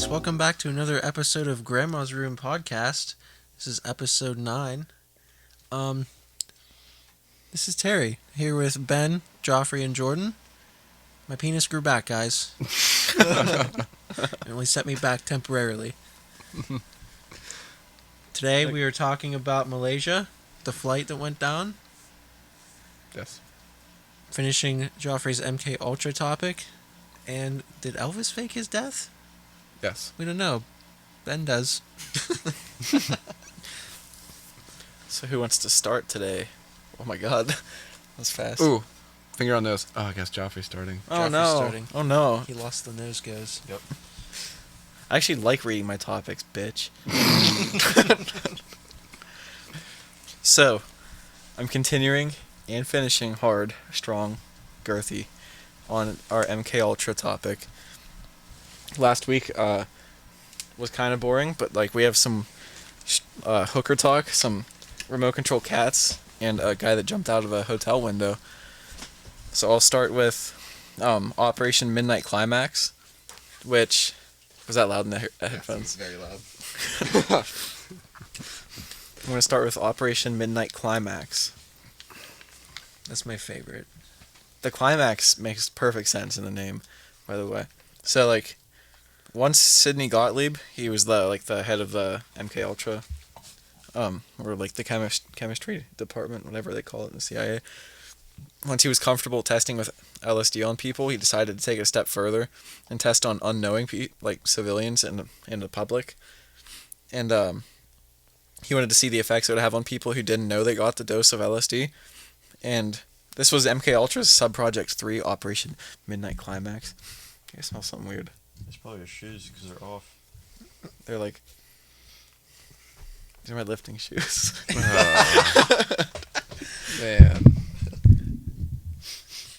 welcome back to another episode of Grandma's Room Podcast. This is episode 9. This is Terry, here with Ben, Geoffrey, and Jordan. My penis grew back, guys. It only set me back temporarily. Today we are talking about Malaysia, the flight that went down. Yes. Finishing Geoffrey's MK Ultra topic. And did Elvis fake his death? Yes. We don't know. Ben does. So who wants to start today? Oh my god. That's fast. Ooh. Finger on nose. Oh, I guess Geoffrey's starting. Oh Geoffrey's no. starting. Oh no. He lost the nose goes. Yep. I actually like reading my topics, bitch. So, I'm continuing and finishing hard, strong, girthy on our MK Ultra topic. Last week was kind of boring, but like we have some hooker talk, some remote control cats, and a guy that jumped out of a hotel window. So I'll start with Operation Midnight Climax, which was that loud in the headphones? Very loud. I'm going to start with Operation Midnight Climax. That's my favorite. The climax makes perfect sense in the name, by the way. So, like, once Sidney Gottlieb, he was the head of the MK Ultra, or like the chemistry department, whatever they call it in the CIA. Once he was comfortable testing with LSD on people, he decided to take it a step further and test on unknowing like civilians and the public. And he wanted to see the effects it would have on people who didn't know they got the dose of LSD. And this was MK Ultra's Sub-Project 3, Operation Midnight Climax. I smell something weird. It's probably your shoes because they're off. They're like... These are my lifting shoes. Man.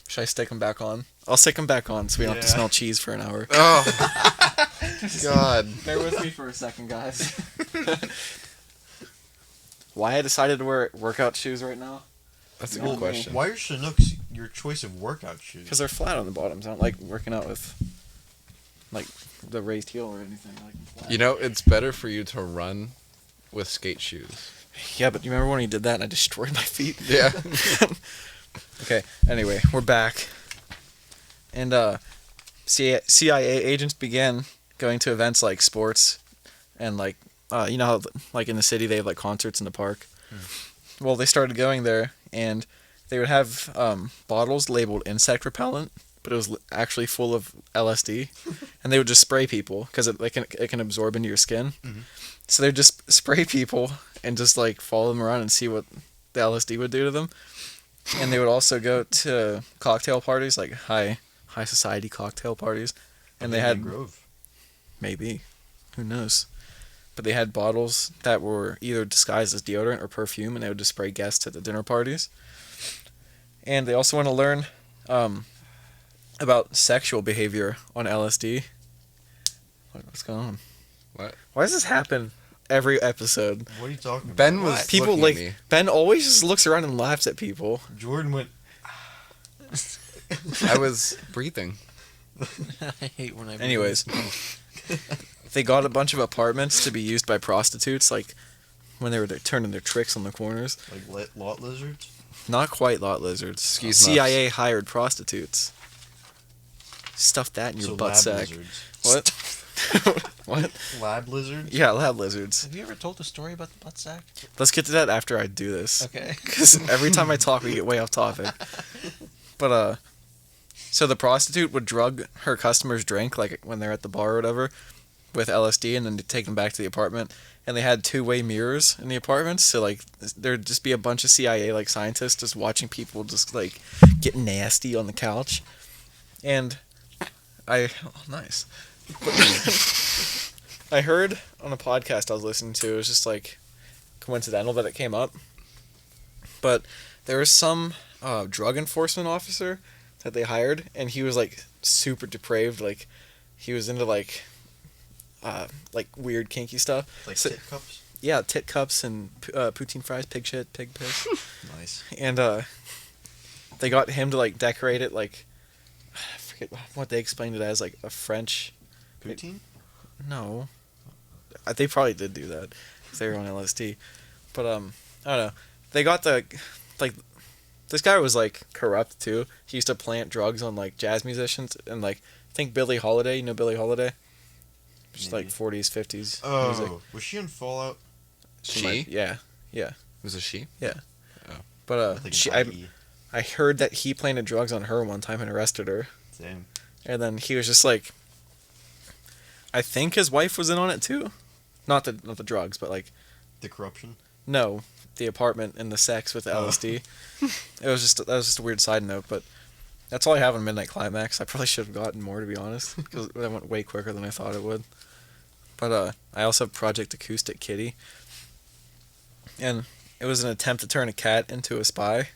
Should I stick them back on? I'll stick them back on so we don't have to Yeah. smell cheese for an hour. Oh. God. Bear with me for a second, guys. Why I decided to wear workout shoes right now? That's a Well, good question. Why are Chinooks your choice of workout shoes? Because they're flat on the bottoms. I don't like working out with, like, the raised heel or anything. I like them flat. You know, it's better for you to run with skate shoes. Yeah, but you remember when he did that and I destroyed my feet? Yeah. Okay, anyway, we're back. And CIA agents began going to events like sports and like, you know how like in the city they have like concerts in the park? Well, they started going there and they would have bottles labeled insect repellent, but it was actually full of LSD. And they would just spray people because it can absorb into your skin. Mm-hmm. So they would just spray people and just like follow them around and see what the LSD would do to them. And they would also go to cocktail parties, like high society cocktail parties, and they had Grove. maybe, who knows, but they had bottles that were either disguised as deodorant or perfume, and they would just spray guests at the dinner parties. And they also want to learn about sexual behavior on LSD. What's going on? What? Why does this happen every episode? What are you talking about? Ben was People looking like at me. Ben always just looks around and laughs at people. Jordan went. I was breathing. I hate when I... Anyways, they got a bunch of apartments to be used by prostitutes, like when they were turning their tricks on the corners. Like lot lizards? Not quite lot lizards. Excuse me. CIA hired prostitutes. Stuff that in your So butt lab sack. lizards. What? What? Lab lizards? Yeah, lab lizards. Have you ever told the story about the butt sack? Let's get to that after I do this. Okay. Because every time I talk, we get way off topic. But, so the prostitute would drug her customers' drink, like when they're at the bar or whatever, with LSD, and then take them back to the apartment. And they had two-way mirrors in the apartments, so, like, there'd just be a bunch of CIA, like, scientists just watching people just, like, get nasty on the couch. And oh, nice. I heard on a podcast I was listening to, it was just, like, coincidental that it came up. But there was some drug enforcement officer that they hired, and he was, like, super depraved. Like, he was into, like weird kinky stuff. Like So- tit cups? Yeah, tit cups and poutine fries, pig shit, pig piss. Nice. And they got him to, like, decorate it, like, I forget what they explained it as, like a French... Poutine? No. They probably did do that. 'Cause they were on LSD. But, I don't know. They got like, this guy was, like, corrupt, too. He used to plant drugs on, like, jazz musicians. And, like, I think Billie Holiday, you know Billie Holiday? Just, like, Maybe. 40s, 50s Oh, music. was she on Fallout? She? Yeah. Was it she? But, Like she, an IE. I heard that he planted drugs on her one time and arrested her. Same. And then he was just like, I think his wife was in on it too. Not the drugs, but like, The corruption. no, the apartment and the sex with the Oh. LSD. That was just a weird side note, but that's all I have on Midnight Climax. I probably should have gotten more, to be honest, because that went way quicker than I thought it would. But I also have Project Acoustic Kitty, and it was an attempt to turn a cat into a spy,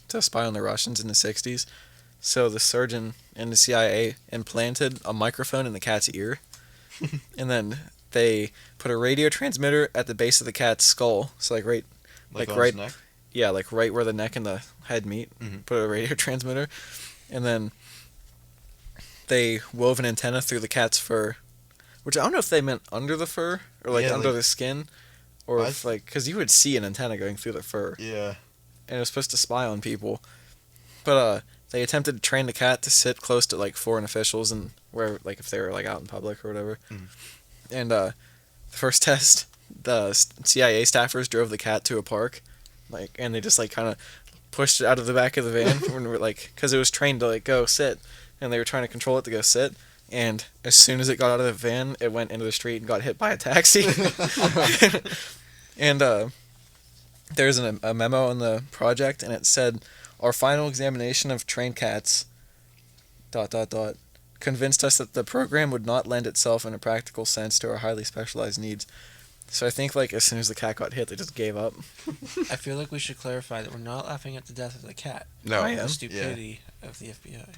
to spy on the Russians in the 60s. So the surgeon in the CIA implanted a microphone in the cat's ear, and then they put a radio transmitter at the base of the cat's skull. So like right, Like Like on right- his neck? yeah, like right where the neck and the head meet. Mhm. Put a radio transmitter, and then they wove an antenna through the cat's fur, which I don't know if they meant under the fur or like Yeah, under like- the skin, or I if like because you would see an antenna going through the fur, Yeah. and it was supposed to spy on people. But they attempted to train the cat to sit close to like foreign officials and where like if they were like out in public or whatever. Mhm. And the first test, the CIA staffers drove the cat to a park, like, and they just like kind of pushed it out of the back of the van when we were like, because it was trained to like go sit, and they were trying to control it to go sit. And as soon as it got out of the van, it went into the street and got hit by a taxi. And there's a memo on the project, and it said, "Our final examination of trained cats, ... convinced us that the program would not lend itself in a practical sense to our highly specialized needs." So I think like as soon as the cat got hit, they just gave up. I feel like we should clarify that we're not laughing at the death of the cat. No. I The am. stupidity of the FBI.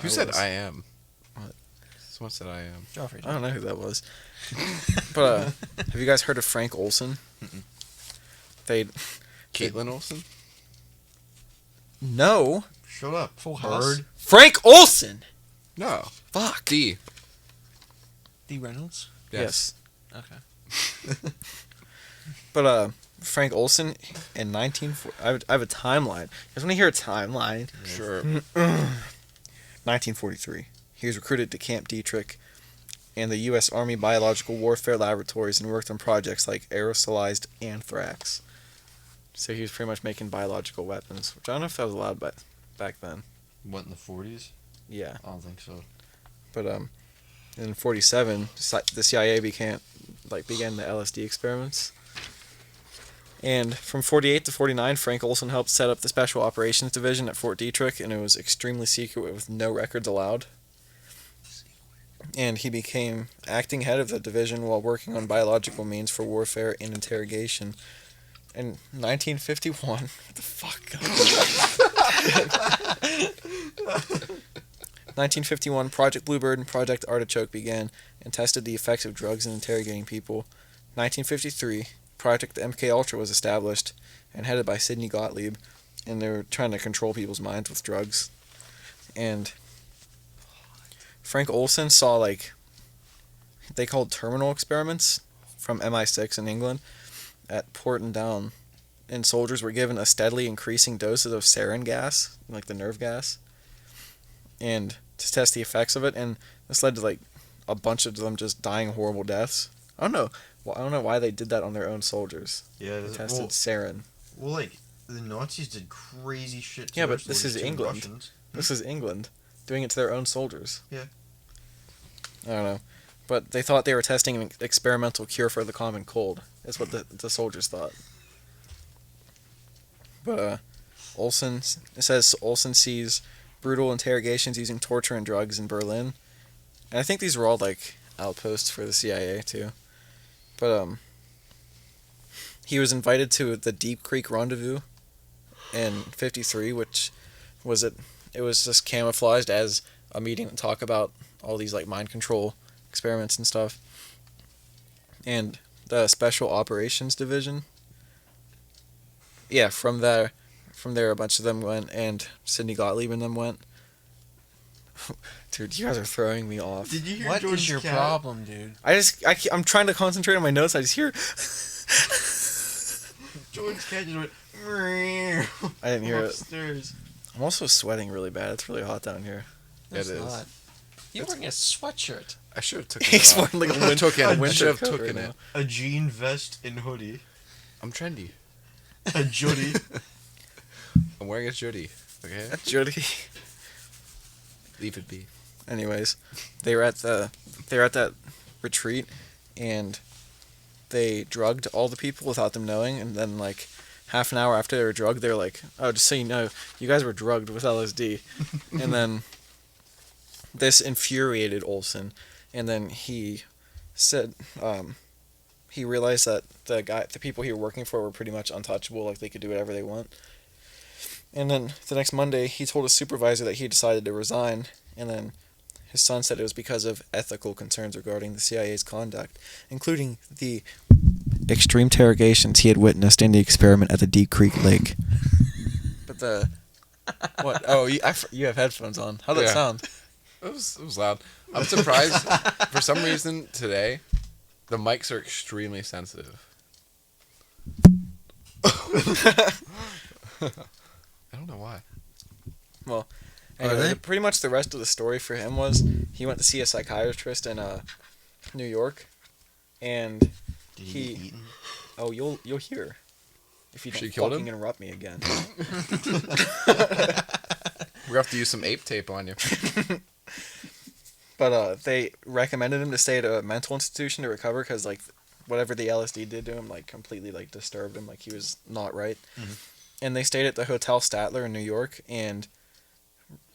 Who I said was. I am? What? Someone said I am. Geoffrey. I don't know who that was. But have you guys heard of Frank Olson? Mm-mm. They Caitlin Olsen? no Shut up. Full House. Bird. Frank Olson. No. Fuck. D. D. Reynolds. Yes. Okay. But Frank Olson in 1940. I have a timeline. You guys want to hear a timeline? Sure. 1943. He was recruited to Camp Dietrich and the U.S. Army Biological Warfare Laboratories and worked on projects like aerosolized anthrax. So he was pretty much making biological weapons, which I don't know if that was allowed back then. What, in the 40s? Yeah. I don't think so. But in 47, the CIA began the LSD experiments. And from 48 to 49, Frank Olson helped set up the Special Operations Division at Fort Detrick, and it was extremely secret with no records allowed. And he became acting head of the division while working on biological means for warfare and interrogation. In 1951, what the fuck? 1951, Project Bluebird and Project Artichoke began and tested the effects of drugs in interrogating people. 1953, Project MK Ultra was established and headed by Sidney Gottlieb, and they were trying to control people's minds with drugs. And Frank Olson saw, like, they called terminal experiments from MI6 in England at Porton Down, and soldiers were given a steadily increasing doses of sarin gas, like the nerve gas, and to test the effects of it, and this led to, like, a bunch of them just dying horrible deaths. I don't know why they did that on their own soldiers. Yeah, They well, tested sarin. well, like, the Nazis did crazy shit to Yeah, their but this soldiers is too, England. Russians. This is England, doing it to their own soldiers. Yeah. I don't know. But they thought they were testing an experimental cure for the common cold. That's what the soldiers thought. But, it says Olson sees brutal interrogations using torture and drugs in Berlin. And I think these were all, like, outposts for the CIA, too. But, he was invited to the Deep Creek Rendezvous in 53, which was it was just camouflaged as a meeting to talk about all these, like, mind control experiments and stuff. And the Special Operations Division, from there a bunch of them went, and Sidney Gottlieb and them went. Dude, you guys are throwing me off. Did you hear What Jordan's is your cat? problem, dude? I'm trying to concentrate on my notes. I just hear. Jordan's cat just went. "Meow," I didn't hear it. upstairs. I'm also sweating really bad. It's really hot down here. It's It is. not. You're wearing a sweatshirt. I should have took it He's off. wearing like a Took it. winter Should have coat taken right it. now. A jean vest and hoodie. I'm trendy. A juddy. I'm wearing a hoodie. Okay, Jody. leave it be. Anyways, they were at that retreat, and they drugged all the people without them knowing, and then like half an hour after they were drugged, they were like, "Oh, just so you know, you guys were drugged with LSD," and then this infuriated Olsen, and then he said he realized that the people he was working for were pretty much untouchable, like they could do whatever they want. And then the next Monday, he told his supervisor that he decided to resign, and then his son said it was because of ethical concerns regarding the CIA's conduct, including the extreme interrogations he had witnessed in the experiment at the Deep Creek Lake. But the... What? Oh, you have headphones on. How'd that Yeah. sound? It was loud. I'm surprised. For some reason today, the mics are extremely sensitive. I don't know why. Anyway, they? pretty much the rest of the story for him was he went to see a psychiatrist in New York, and Did he He- get eaten? oh, you'll hear if you She don't killed fucking him? interrupt me again. We're gonna have to use some ape tape on you. But they recommended him to stay at a mental institution to recover because like whatever the LSD did to him like completely like disturbed him, like he was not right. Mhm. And they stayed at the Hotel Statler in New York, and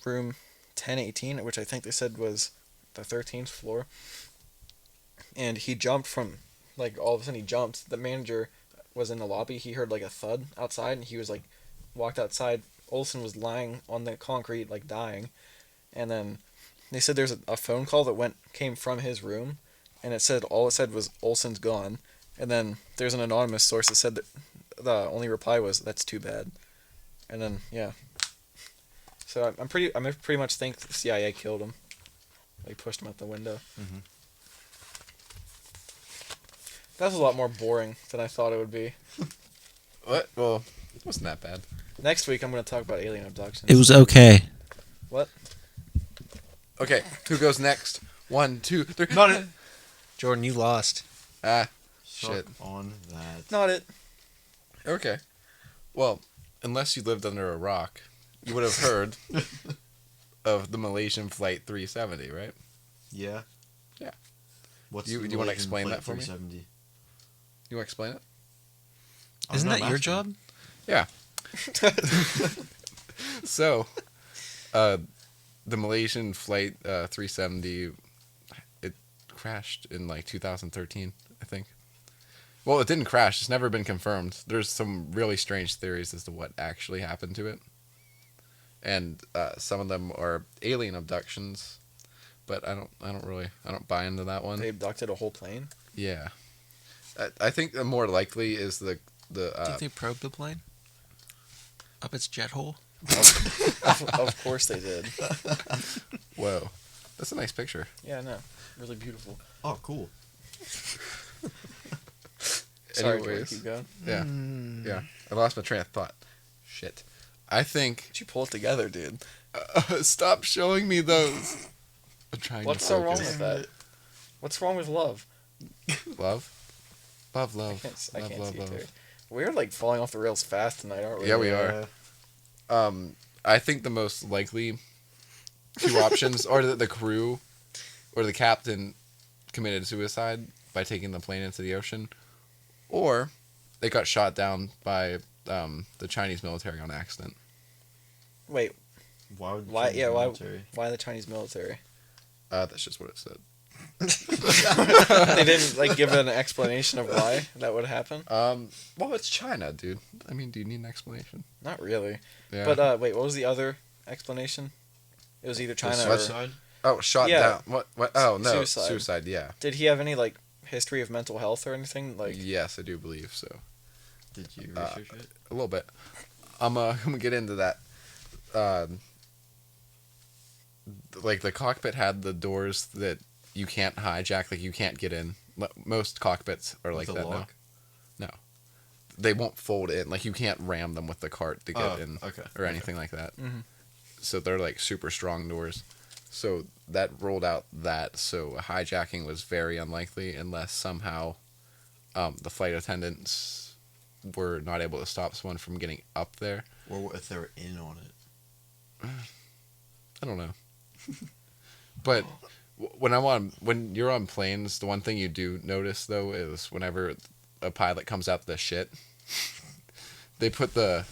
room 1018, which I think they said was the 13th floor. And he jumped from, like, all of a sudden he jumped. The manager was in the lobby. He heard, like, a thud outside, and he was, like, walked outside. Olsen was lying on the concrete, like, dying. And then they said there's a phone call that came from his room, and all it said was, Olsen's gone. And then there's an anonymous source that said that the only reply was, that's too bad. And then, yeah. So I pretty much think the CIA killed him. They pushed him out the window. Mhm. That was a lot more boring than I thought it would be. What? Well, it wasn't that bad. Next week I'm going to talk about alien abductions. It was okay. What? Okay, who goes next? 1, 2, 3. Not it. Jordan, you lost. Ah, Suck shit. on that. Not it. Okay. Well, unless you lived under a rock, you would have heard of the Malaysian Flight 370, right? Yeah. Yeah. What's You- the you wanna Malaysian explain Flight that for me? 370? You want to explain it? Isn't I'm that your asking. job? Yeah. So, the Malaysian Flight 370, it crashed in like 2013, I think. Well, it didn't crash. It's never been confirmed. There's some really strange theories as to what actually happened to it. And some of them are alien abductions, but I don't buy into that one. They abducted a whole plane? Yeah. I think the more likely is the Do you think they probed the plane? Up its jet hole? Of course they did. whoa. That's a nice picture. Yeah, no. Really beautiful. Oh, cool. Sorry, Jordan, Anyways. keep going. Yeah. Yeah. I lost my train of thought. Shit. I think... Did you pull it together, dude? stop showing me those. I'm trying What's to so wrong focus. with that? What's wrong with love? Love? Love, I love. can't, I love, can't love, see it, love. Terry. We're like falling off the rails fast tonight, aren't we? Yeah, we are. I think the most likely two options are that the crew or the captain committed suicide by taking the plane into the ocean, or they got shot down by the Chinese military on accident. Wait, Why would Why- Chinese yeah, why- military? why the Chinese military? That's just what it said. They didn't like give an explanation of why that would happen. Well, it's China, dude. I mean, do you need an explanation? Not really. Yeah. But wait, what was the other explanation? It was either China or. Suicide? oh, shot Yeah. down. What? Oh no, Suicide. suicide. Yeah. Did he have any like history of mental health or anything? Like, Yes, I do believe so. Did you research it? A little bit. I'm gonna get into that. like the cockpit had the doors that you can't hijack, like you can't get in. Most cockpits are like With a that lock? now. No, they won't fold in. Like you can't ram them with the cart to get in, okay. or anything like that. Mhm. So they're like super strong doors. So that rolled out that. So hijacking was very unlikely unless somehow the flight attendants were not able to stop someone from getting up there. Or if they were in on it. I don't know. But when you're on planes, the one thing you do notice though is whenever a pilot comes out the shit, they put the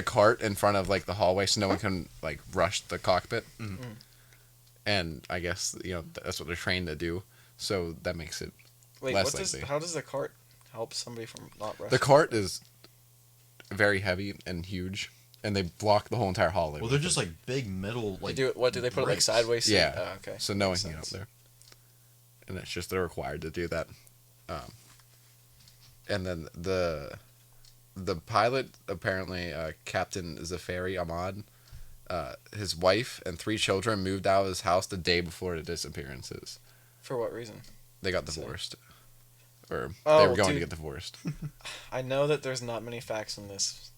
cart in front of like the hallway so no one can like rush the cockpit. Mhm. And I guess that's what they're trained to do. So that makes it Wait, less likely. how does the cart help somebody from not rushing? The cart is very heavy and huge, and they block the whole entire hallway. Well, they're just like big metal, like. do they put it like bricks. sideways? So Yeah. Oh, okay. So no one Makes can get up sense. there. And it's just they're required to do that. And then the pilot, apparently Captain Zafari Ahmad, his wife and 3 children moved out of his house the day before the disappearances. For what reason? They got So- divorced. Or Oh, they were going to dude. get divorced. I know that there's not many facts in this,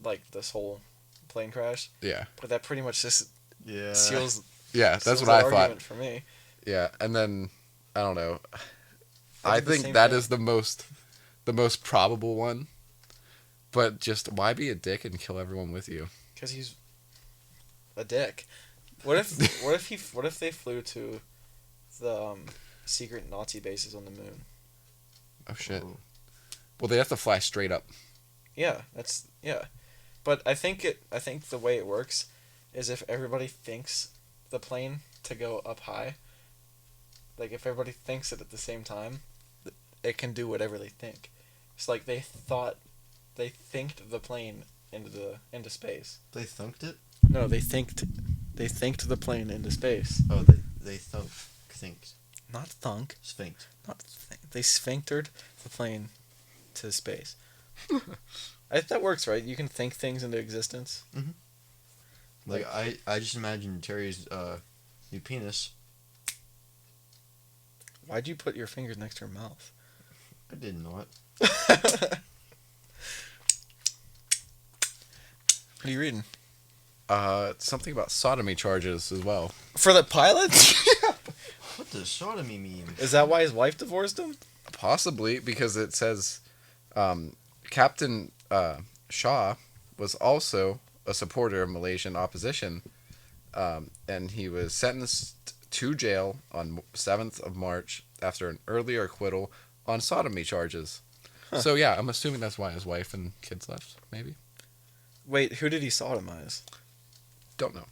like this whole plane crash, Yeah. but that pretty much just Yeah. seals. Yeah, that's seals what the I thought. argument for me. Yeah, and then I don't know. I I did the think same that thing. is the most probable one. But just why be a dick and kill everyone with you? Because he's a dick. What if they flew to the secret Nazi bases on the moon? Oh shit. Oh. Well, they have to fly straight up. Yeah, but I think the way it works is if everybody thinks the plane to go up high, like if everybody thinks it at the same time, it can do whatever they think. It's like they thinked the plane into space. They thunked it? No, they thinked the plane into space. Oh, they thinked. Not thunk. Sphinced. They sphinctered the plane to space. I think that works, right? You can think things into existence. Like, I just imagine Terry's new penis. Why'd you put your fingers next to her mouth? I did not. What are you reading? Something about sodomy charges as well. For the pilot? What does sodomy mean? Is that why his wife divorced him? Possibly because it says Captain Shaw was also a supporter of Malaysian opposition, and he was sentenced to jail on 7th of March after an earlier acquittal on sodomy charges. Huh. So yeah, I'm assuming that's why his wife and kids left. Maybe. Wait, who did he sodomize? Don't know.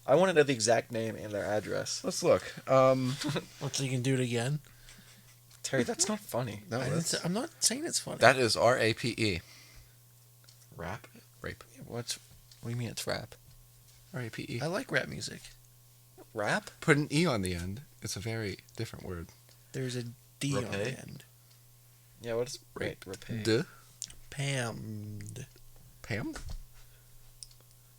I want to know the exact name and their address. Let's look. What, so you can do it again? Terry, that's not funny. No, I'm not saying it's funny. that is RAPE. Rap? Rape. What do you mean it's rap? RAPE. I like rap music. Rap? Put an E on the end. It's a very different word. There's a D on the Rapé? end. Yeah, what is Rape. Rapé? Duh. Pammed. Pam?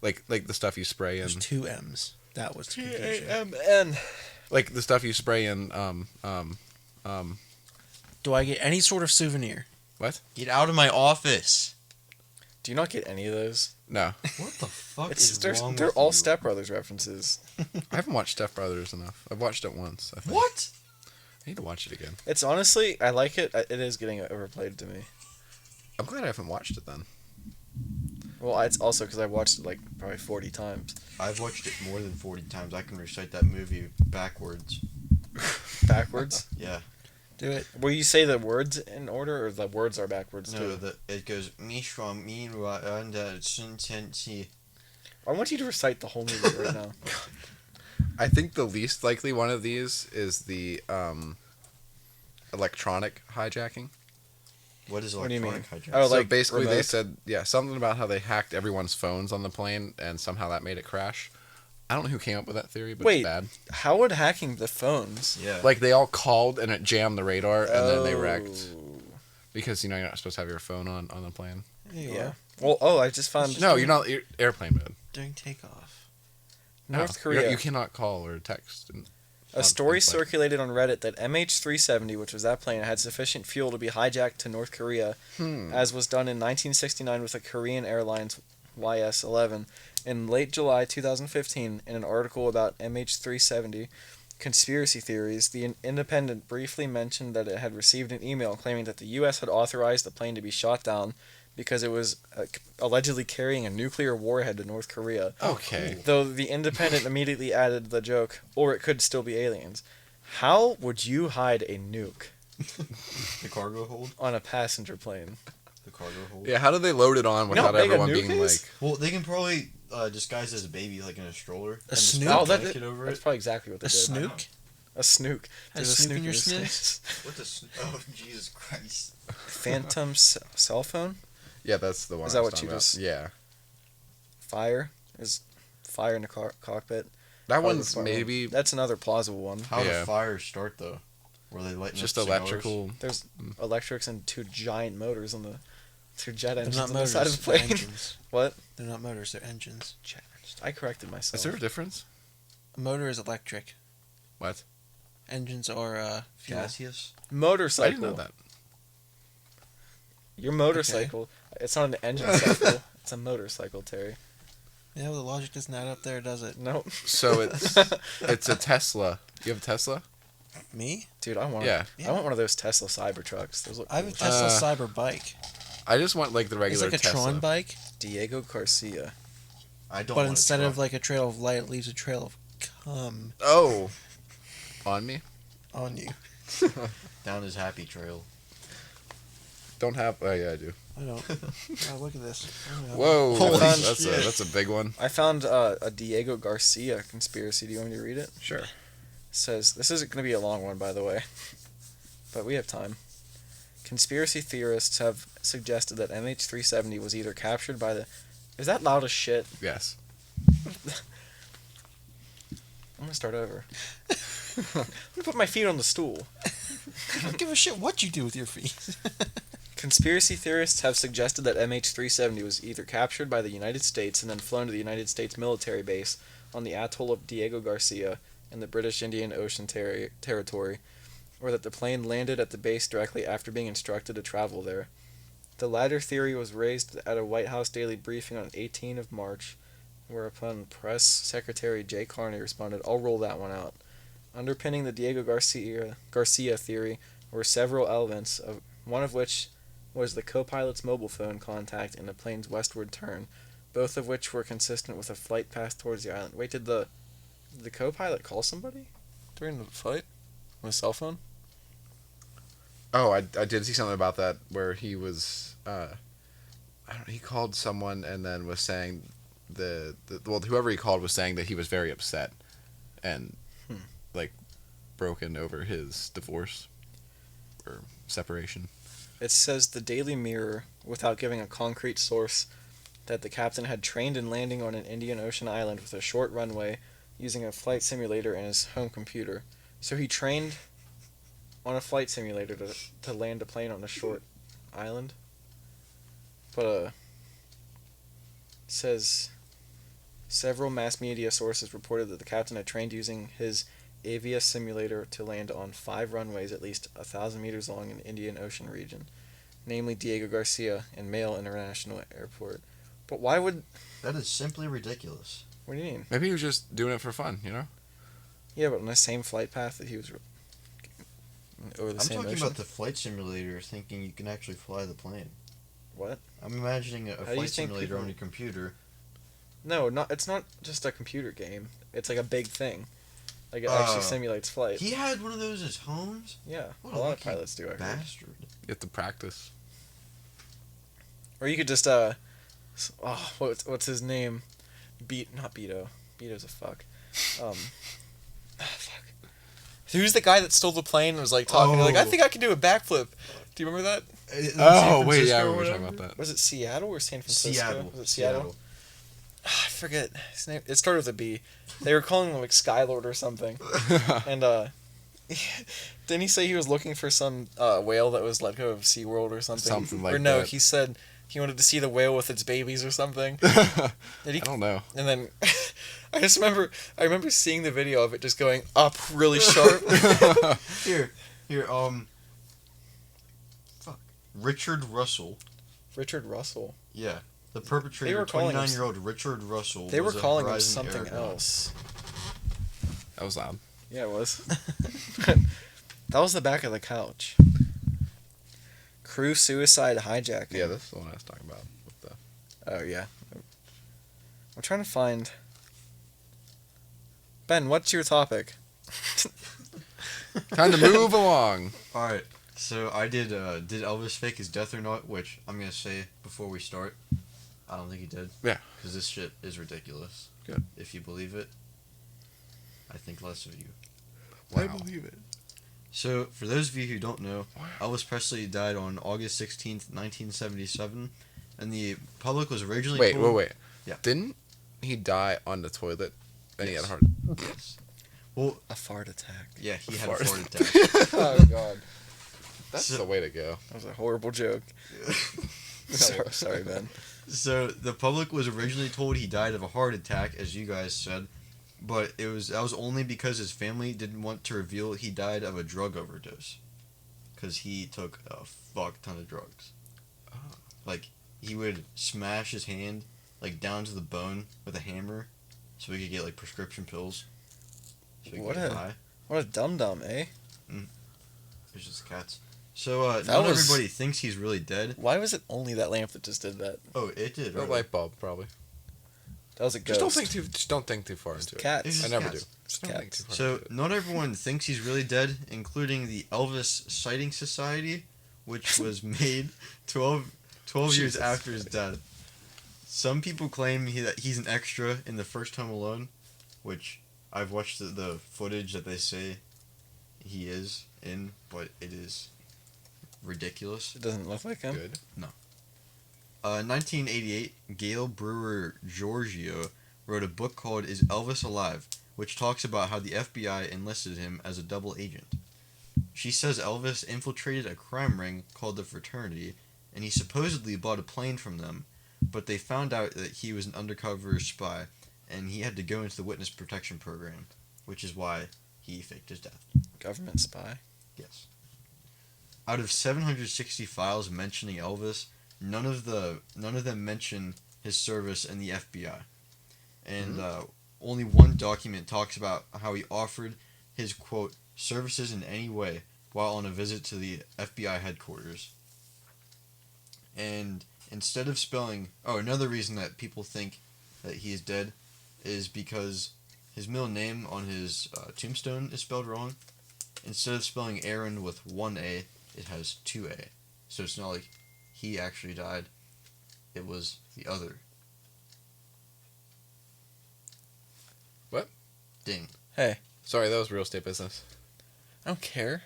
Like the stuff you spray in. There's 2 M's. That was the confusion. P-A-M-N. Like the stuff you spray in Do I get any sort of souvenir? what? Get out of my office! Do you not get any of those? No. What the fuck It's is they're, wrong they're with all you? Step Brothers references. I haven't watched Step Brothers enough. I've watched it once, I think. What? I need to watch it again. It's honestly, I like it. It is getting overplayed to me. I'm glad I haven't watched it then. Well, it's also because I watched it like probably 40 times. I've watched it more than 40 times. I can recite that movie backwards. Backwards? Yeah. Do it. Will you say the words in order, or the words are backwards No, too? it goes Mishra Minwa and Suntensi. I want you to recite the whole movie right now. I think the least likely one of these is the electronic hijacking. What is What do you electronic mean? hijacking? Oh, So like basically they remote? said, something about how they hacked everyone's phones on the plane and somehow that made it crash. I don't know who came up with that theory, but Wait. it's bad. How would hacking the phones? Yeah. Like they all called and it jammed the radar and then they Oh. wrecked. Because you're not supposed to have your phone on the plane. Yeah. Well, I just found. No, you're not. You're airplane mode. During takeoff. North No, Korea. You cannot call or text. A story circulated on Reddit that MH370, which was that plane, had sufficient fuel to be hijacked to North Korea, as was done in 1969 with the Korean Airlines YS-11. In late July 2015, in an article about MH370 conspiracy theories, The Independent briefly mentioned that it had received an email claiming that the U.S. had authorized the plane to be shot down because it was allegedly carrying a nuclear warhead to North Korea. Okay. Though The Independent immediately added the joke, or it could still be aliens. How would you hide a nuke The cargo hold? on a passenger plane? The cargo hold? Yeah, how do they load it on You know without how big a everyone nuke being is? like... Well, they can probably disguise as a baby, like in a stroller. A snook? Oh, Blanket over that's it. probably exactly what they A did. snook? A snook. Has There's a snook snook in your his snooze? face. What the? Oh, Jesus Christ! Phantom cell phone? Yeah, that's the one. Is I that was what talking you about. just- Yeah. Fire? Is fire in the cockpit? That Probably one's the fire. maybe That's another plausible one. How Yeah. does fire start though? Were they lighting just up cigars? electrical. There's electrics and two giant motors on the... Two jet They're engines not on motors. the side of the They're plane. engines. What? They're not motors. They're engines. Jet engines. I corrected myself. Is there a difference? A motor is electric. What? Engines are fuel. Gaseous. I Motorcycle. didn't know that. Your motorcycle. It's not an engine cycle. It's a motorcycle, Terry. Yeah, well, the logic doesn't add up there, does it? Nope. So it's a Tesla. You have a Tesla? Me? Dude, I want. Yeah. I want one of those Tesla Cybertrucks. Those look I have a cool. Tesla Uh, Cyber bike. I just want like the It's regular like a Tesla. Tron bike, Diego Garcia. I don't. but want instead a of truck. like a trail of light, it leaves a trail of cum Oh. On me? on you. down his happy trail. Don't have. Oh yeah, I do. I don't. Oh, look at this. Oh, Whoa. Holy that's a big one. I found a Diego Garcia conspiracy. Do you want me to read it? Sure. It says, this isn't going to be a long one, by the way, but we have time. Conspiracy theorists have suggested that MH370 was either captured by the... Is that loud as shit? Yes. I'm going to start over. Let me put my feet on the stool. I don't give a shit what you do with your feet. Conspiracy theorists have suggested that MH370 was either captured by the United States and then flown to the United States military base on the atoll of Diego Garcia in the British Indian Ocean Territory, or that the plane landed at the base directly after being instructed to travel there. The latter theory was raised at a White House daily briefing on 18 of March, whereupon Press Secretary Jay Carney responded, "I'll roll that one out." Underpinning the Diego Garcia theory were several elements, one of which was the co-pilot's mobile phone contact in the plane's westward turn, both of which were consistent with a flight path towards the island. Wait, did the co-pilot call somebody during the flight on a cell phone? Oh, I did see something about that where he was. He called someone and then was saying whoever he called was saying that he was very upset and like broken over his divorce or separation. It says the Daily Mirror, without giving a concrete source, that the captain had trained in landing on an Indian Ocean island with a short runway using a flight simulator and his home computer. So he trained on a flight simulator to land a plane on a short island. But it says several mass media sources reported that the captain had trained using his Avia simulator to land on 5 runways at least 1,000 meters long in the Indian Ocean region, namely Diego Garcia and Mail International Airport. But why would... That is simply ridiculous. What do you mean? Maybe he was just doing it for fun, you know? Yeah, but on the same flight path that he was over the I'm same talking ocean. about the flight simulator, thinking you can actually fly the plane. What? I'm imagining a How do you flight think simulator people- on your computer. No, it's not just a computer game. It's like a big thing. Like it actually Oh. simulates flight. He had one of those as homes? Yeah, What a lot of lucky pilots do. I heard. Bastard. You have to practice. Or you could just what's his name? Not Beto. Beto's a fuck. Fuck. Who's the guy that stole the plane and was like talking like, I Oh. think I can do a backflip. Do you remember that? Oh, wait, yeah, we were talking about that. Was it Seattle or San Francisco? Seattle. Was it Seattle? I forget his name. It started with a B. They were calling him like Skylord or something. And didn't he say he was looking for some whale that was let go of SeaWorld or something? Something like or no, that. he said he wanted to see the whale with its babies or something. I don't know. And then I remember seeing the video of it just going up really sharp. Here, fuck. Richard Russell. Richard Russell. Yeah. The They perpetrator, were calling him 29-year-old Richard Russell. They were was a calling him Horizon something Air pilot. else. That was loud. Yeah, it was. That was the back of the couch. Crew suicide hijacking. Yeah, that's the one I was talking about. With the... Oh, yeah. I'm trying to find... Ben, what's your topic? Time to move along. Alright, so I did Elvis fake his death or not, which I'm going to say before we start, I don't think he did. Yeah. Because this shit is ridiculous. Good. If you believe it, I think less of you. I believe it. So, for those of you who don't know, Elvis Presley died on August 16th, 1977, and the public was originally told... Wait. Yeah. Didn't he die on the toilet? And he had a heart. Yes. Well, A fart attack. yeah, he had Fart. a fart attack. Oh, God. That's So- the way to go. That was a horrible joke. Sorry, Ben. So the public was originally told he died of a heart attack, as you guys said, but that was only because his family didn't want to reveal he died of a drug overdose, because he took a fuck ton of drugs. Like he would smash his hand like down to the bone with a hammer, so he could get like prescription pills. So he could What get a- high. What a dum-dum, eh? There's just cats. So That not was- everybody thinks he's really dead. Why was it only that lamp that just did that? Oh, it did. A Right? light bulb, probably. That was a ghost. Just don't think too far into it. Cats. It's I just never cats. do. Just don't think Cats. too far So, into it. not everyone thinks he's really dead, including the Elvis Sighting Society, which was made 12 years Jesus after his death. Some people claim that he's an extra in the first Home Alone, which I've watched the footage that they say he is in, but it is ridiculous. It doesn't look like him. Good. 1988, Gail Brewer Giorgio wrote a book called Is Elvis Alive?, which talks about how the FBI enlisted him as a double agent. She says Elvis infiltrated a crime ring called the Fraternity, and he supposedly bought a plane from them, but they found out that he was an undercover spy, and he had to go into the witness protection program, which is why he faked his death. Government spy. Yes. Out of 760 files mentioning Elvis, none of them mention his service in the FBI, and only one document talks about how he offered his quote services in any way while on a visit to the FBI headquarters. And instead of spelling, another reason that people think that he is dead is because his middle name on his tombstone is spelled wrong. Instead of spelling Aaron with one A, it has two A. So it's not like he actually died. It was the other. What? Ding. Hey, Sorry, that was real estate business. I don't care.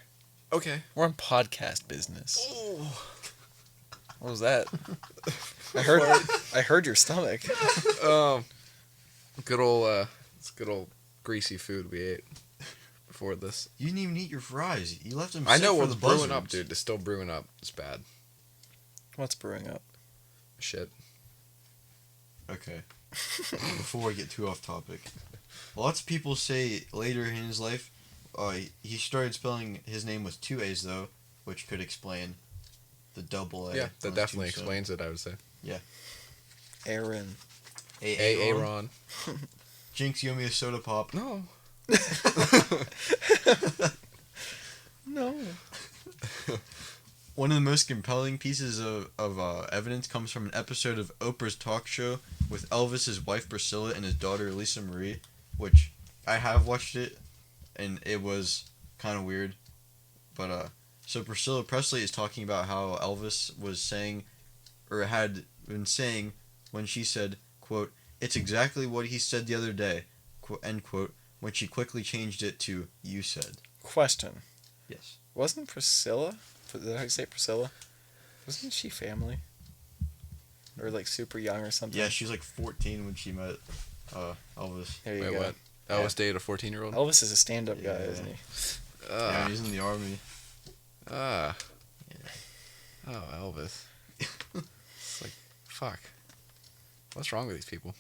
Okay. We're on podcast business. Oh. What was that? I heard your stomach. Good old greasy food we ate before this. You didn't even eat your fries. You left them I set know for what's the brewing buzzards. up, dude. It's still brewing up. It's bad. What's brewing up? Shit. Okay. Before we get too off topic. Lots of people say later in his life, he started spelling his name with two A's though, which could explain the double A. Yeah, on that his definitely tombstone. explains it, I would say. Aaron. Aaron. Jinx, you owe me a soda pop. No. No. One of the most compelling pieces of evidence comes from an episode of Oprah's talk show with Elvis's wife Priscilla and his daughter Lisa Marie, which I have watched it, and it was kind of weird. But so Priscilla Presley is talking about how Elvis was saying, or had been saying, when she said, quote, "It's exactly what he said the other day," end quote, when she quickly changed it to "you said." Question. Yes. Wasn't Priscilla? Did I say Priscilla? Wasn't she family? Or like super young or something? Yeah, she was like 14 when she met Elvis. There you Wait, go. what? Elvis dated a 14-year-old? Elvis is a stand-up guy, Yeah. isn't he? Yeah, he's in the army. Oh, Elvis. It's like, fuck. What's wrong with these people?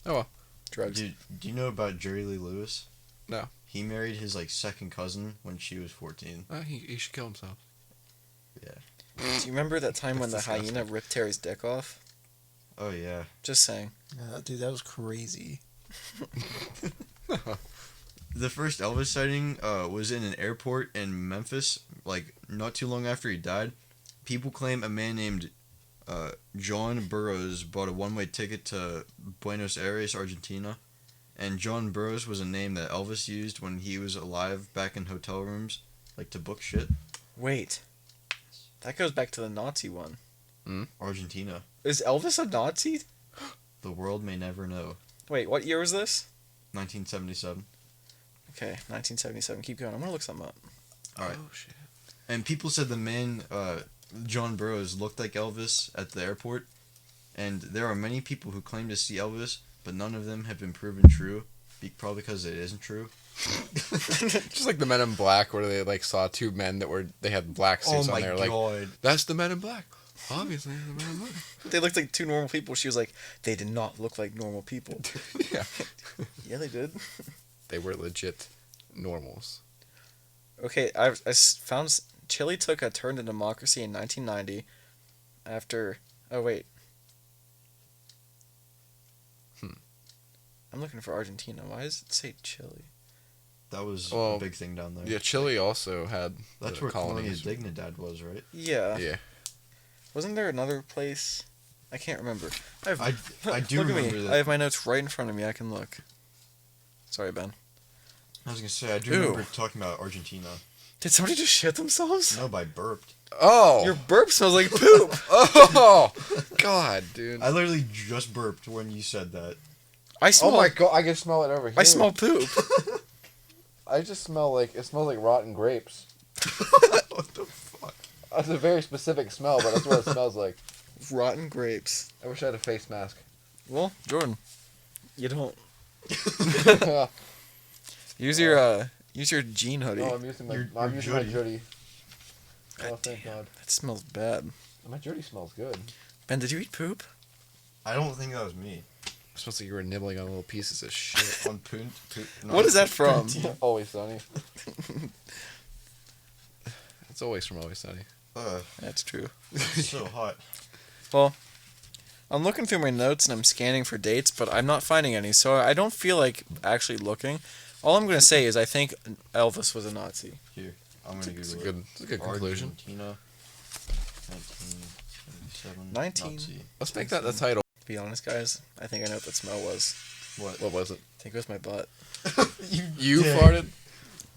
Oh well. Drugs. Dude, do you know about Jerry Lee Lewis? No. He married his second cousin when she was 14. He should kill himself. Do you remember that time when the That's hyena ripped Terry's dick off? Oh yeah. Just saying. Dude, that was crazy. The first Elvis sighting was in an airport in Memphis, not too long after he died. People claim a man named John Burroughs bought a one-way ticket to Buenos Aires, Argentina. And John Burroughs was a name that Elvis used when he was alive back in hotel rooms, to book shit. Wait. That goes back to the Nazi one. Argentina. Is Elvis a Nazi? The world may never know. Wait, what year was this? 1977. Okay, 1977. Keep going. I'm gonna look something up. Alright. Oh shit. And people said the man, John Burroughs, looked like Elvis at the airport. And there are many people who claim to see Elvis, but none of them have been proven true. Probably because it isn't true. Just like the Men in Black, where they saw two men they had black suits on there. God. That's the Men in Black. Obviously, the Men in Black. They looked like two normal people. She was like, they did not look like normal people. Yeah. Yeah, they did. They were legit normals. Okay, I found Chile took a turn to democracy in 1990 after... Oh, wait. I'm looking for Argentina. Why does it say Chile? That was Well, a big thing down there. Yeah, Chile also had That's the where Colonia colonies. Dignidad was, right? Yeah. Yeah. Wasn't there another place? I can't remember. I do Look at remember me. that. I have my notes right in front of me. I can look. Sorry, Ben. I was gonna say, I do Ew. remember talking about Argentina. Did somebody just shit themselves? No, I burped. Oh. Your burp smells like poop. Oh. God, dude. I literally just burped when you said that. I smell. Oh my God! I can smell it over here. I smell poop. I just smell it smells like rotten grapes. What the fuck? That's a very specific smell, but that's what it smells like. Rotten grapes. I wish I had a face mask. Well, Jordan, you don't. Oh, Use your jean hoodie. I'm using my Your my hoodie. hoodie. Oh, God thank damn. God. That smells bad. My hoodie smells good. Ben, did you eat poop? I don't think that was me. It smells like you were nibbling on little pieces of shit. On Poon. What is that from? Always Sunny. It's always from Always Sunny. That's true. It's so hot. Well, I'm looking through my notes and I'm scanning for dates, but I'm not finding any, so I don't feel like actually looking. All I'm going to say is I think Elvis was a Nazi. Here, I'm gonna It's a Google good, it's a good conclusion. Argentina, 1977. 19. Nazi. Let's make that the title. To be honest, guys, I think I know what that smell was. What was it? I think it was my butt. You dick. farted?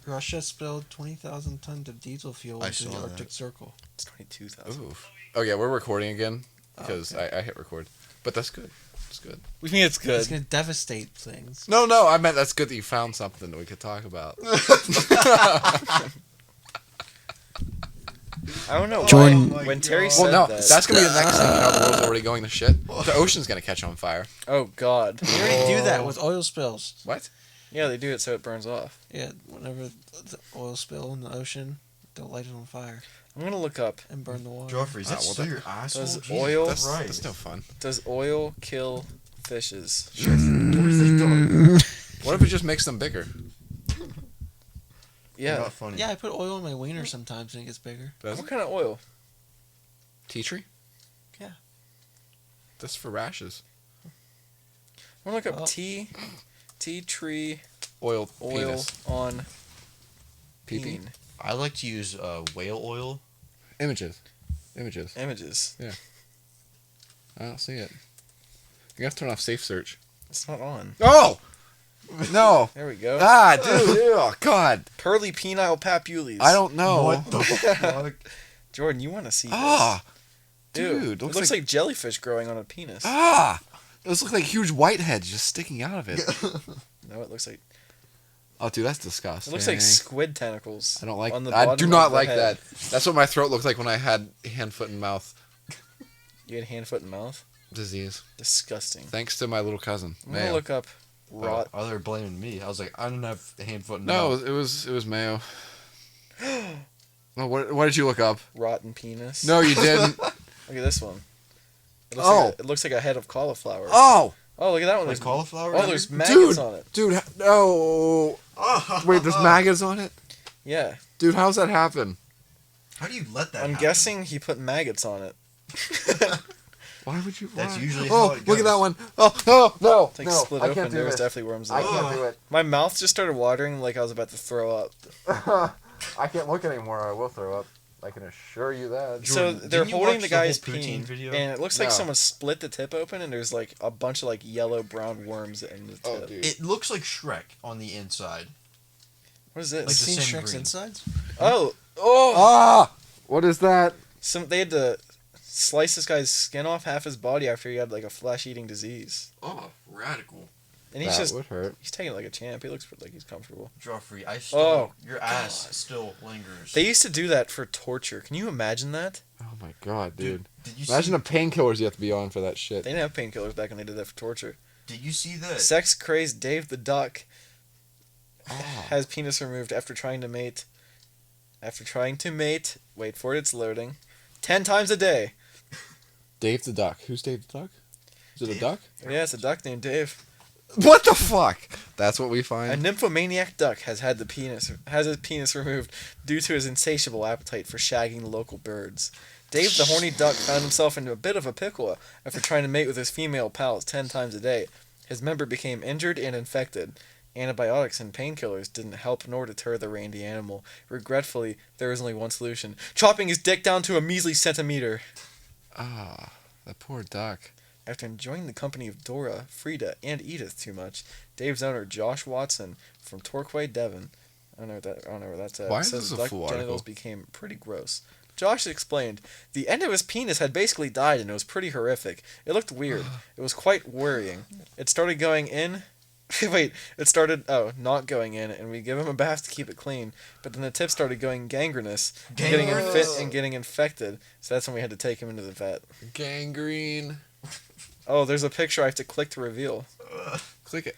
Russia spilled 20,000 tons of diesel fuel I into the saw Arctic that. Circle. It's 22,000. Ooh. Oh yeah, we're recording again because okay. I hit record. But that's good. It's good. We mean it's good. It's going to devastate things. No, I meant that's good that you found something that we could talk about. I don't know. Jordan- why. Oh my When Terry God. said Well, no, that. that's gonna be the next thing. You know, the world's already going to shit. The ocean's gonna catch on fire. Oh, God. They already do that with oil spills. What? Yeah, they do it so it burns off. Yeah, whenever the oil spill in the ocean, they'll light it on fire I'm going to look up, and burn the water. Joffrey, is that well, so that- your asshole? Does Jesus oil- That's Christ. no fun. does oil kill fishes? What if it just makes them bigger? Yeah. Not funny. Yeah, I put oil in my wiener sometimes and it gets bigger. Does What it? kind of oil? Tea tree? Yeah. That's for rashes. I'm going to look up Oh. tea tree Oil oil penis. on Pee-pee? peen. I like to use whale oil. Images. Images. I don't see it. You have to turn off safe search. It's not on. Oh! No. There we go. Ah, dude. Oh, God. Pearly penile papules. I don't know. What the fuck? Jordan, you want to see Ah. this? Dude. It looks like jellyfish growing on a penis. Ah. Those look like huge whiteheads just sticking out of it. No, it looks like Oh, dude, that's disgusting. it looks like squid tentacles. I don't like on the I bottom do of not the like head. that. That's what my throat looked like when I had hand, foot, and mouth You had hand, foot, and mouth. disease. Disgusting. Thanks to my little cousin. I'm gonna Mayo. look up rot. Oh, they're blaming me. I was like, I don't have hand, foot, and No, mouth. it was Mayo. Oh, what did you look up? Rotten penis. No, you didn't. Look at this one. It looks, Oh. like it looks like a head of cauliflower. Oh, Oh, look at that one. Like There's cauliflower? Oh, there's maggots on it. Dude, no. Wait, there's maggots on it? Yeah. Dude, how's that happen? How do you let that I'm happen? guessing he put maggots on it. Why would you? That's why? usually Oh, how it look at goes. that one. Oh, no. It's like no, split I open. can't do There was this. definitely worms in I it. can't do it. My mouth just started watering like I was about to throw up. I can't look anymore. I will throw up. I can assure you that. So Jordan, they're didn't you holding watch the the whole guy's poutine peen, video? and it looks like No. someone split the tip open, and there's like a bunch of like yellow brown worms in the tip. Oh, dude. It looks like Shrek on the inside. What is Like this? the Seen same Shrek's green. insides? Oh, What is that? They had to slice this guy's skin off half his body after he had like a flesh-eating disease, Oh, radical. and he's That just would hurt. he's taking it like a champ. He looks like he's comfortable. Geoffrey, I still. Oh, your ass still lingers. They used to do that for torture. Can you imagine that? Oh my god, dude. Did you Imagine see? the painkillers you have to be on for that shit. They didn't have painkillers back when they did that for torture. Did you see that? Sex crazed Dave the Duck Oh. has penis removed after trying to mate. Wait for it, it's loading. 10 times a day. Dave the Duck. Who's Dave the Duck? Is it a Dave? duck? Yeah, it's a duck named Dave. What the fuck? That's what we A find? nymphomaniac duck has his penis removed due to his insatiable appetite for shagging local birds. Dave the horny duck found himself in a bit of a pickle after trying to mate with his female pals 10 times a day. His member became injured and infected. Antibiotics and painkillers didn't help nor deter the randy animal. Regretfully, there was only one solution: chopping his dick down to a measly centimeter. Ah, that poor duck. After enjoying the company of Dora, Frida, and Edith too much, Dave's owner Josh Watson from Torquay, Devon, I don't know where that's at. Why is says this a duck full genitals article? became pretty gross. Josh explained, the end of his penis had basically died and it was pretty horrific. It looked weird. It was quite worrying. It started going in. Not going in, and we give him a bath to keep it clean. But then the tip started going gangrenous, getting fit and getting infected. So that's when we had to take him into the vet. Gangrene. Oh, there's a picture I have to click to reveal. Click it.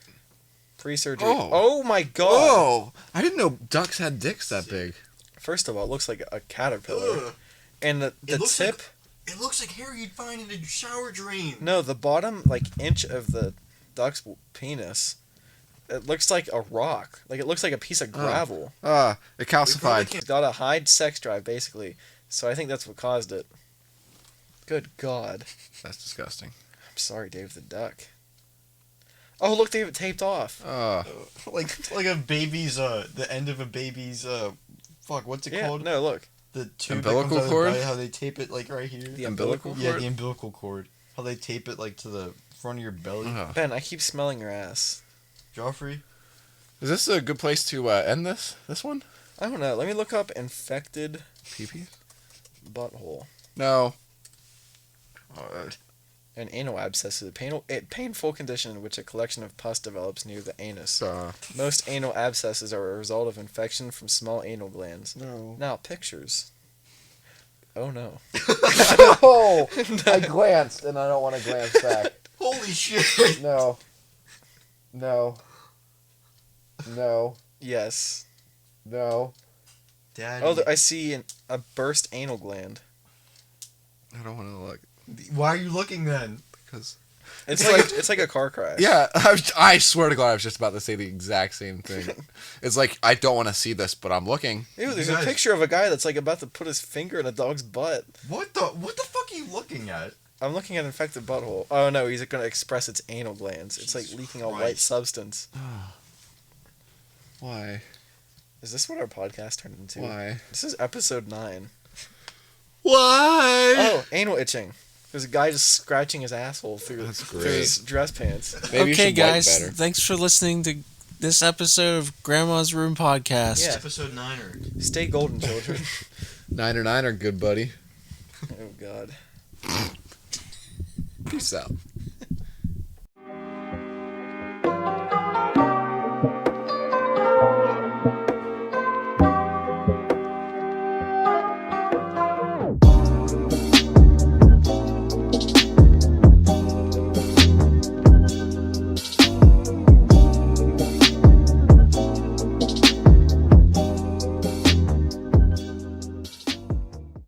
Pre-surgery. Oh. Oh my god! Oh! I didn't know ducks had dicks that big. First of all, it looks like a caterpillar. Ugh. And the It looks tip... It looks like hair you'd find in a shower drain. No, the bottom, inch of the duck's penis, it looks like a rock. Like, it looks like a piece of gravel. It calcified. It's got a high sex drive, basically. So I think that's what caused it. Good God. That's disgusting. I'm sorry, Dave the Duck. Oh, look, they have it taped off. Like a baby's the end of a baby's what's it Yeah, called? no, look. The tube Umbilical that comes out of the cord? belly, how they tape it right here. The umbilical umbilical Yeah, cord? the umbilical cord. How they tape it to the front of your belly. Ben, I keep smelling your ass. Joffrey? Is this a good place to end this one? I don't know. Let me look up infected Pee-pee? butthole. No. An anal abscess is a painful condition in which a collection of pus develops near the anus. Most anal abscesses are a result of infection from small anal glands. No. Now, pictures. Oh no. No! I glanced and I don't want to glance back. Holy shit! No. No. No. Yes. No. Daddy. Oh, I see a burst anal gland. I don't want to look. Why are you looking then? Because... It's like a car crash. Yeah, I swear to God, I was just about to say the exact same thing. It's like, I don't want to see this, but I'm looking. Ew, there's You a guys- picture of a guy that's about to put his finger in a dog's butt. What the fuck are you looking at? I'm looking at infected butthole. Oh no, he's going to express its anal glands. It's Jesus leaking a white Christ. substance. Why? Is this what our podcast turned into? Why? This is episode 9. Why? Oh, anal itching. There's a guy just scratching his asshole through his dress pants. Maybe you Okay, should wipe guys, better. thanks for listening to this episode of Grandma's Room Podcast. Yeah. Episode 9er. Stay golden, children. Niner, good buddy. Oh, God. Peace out.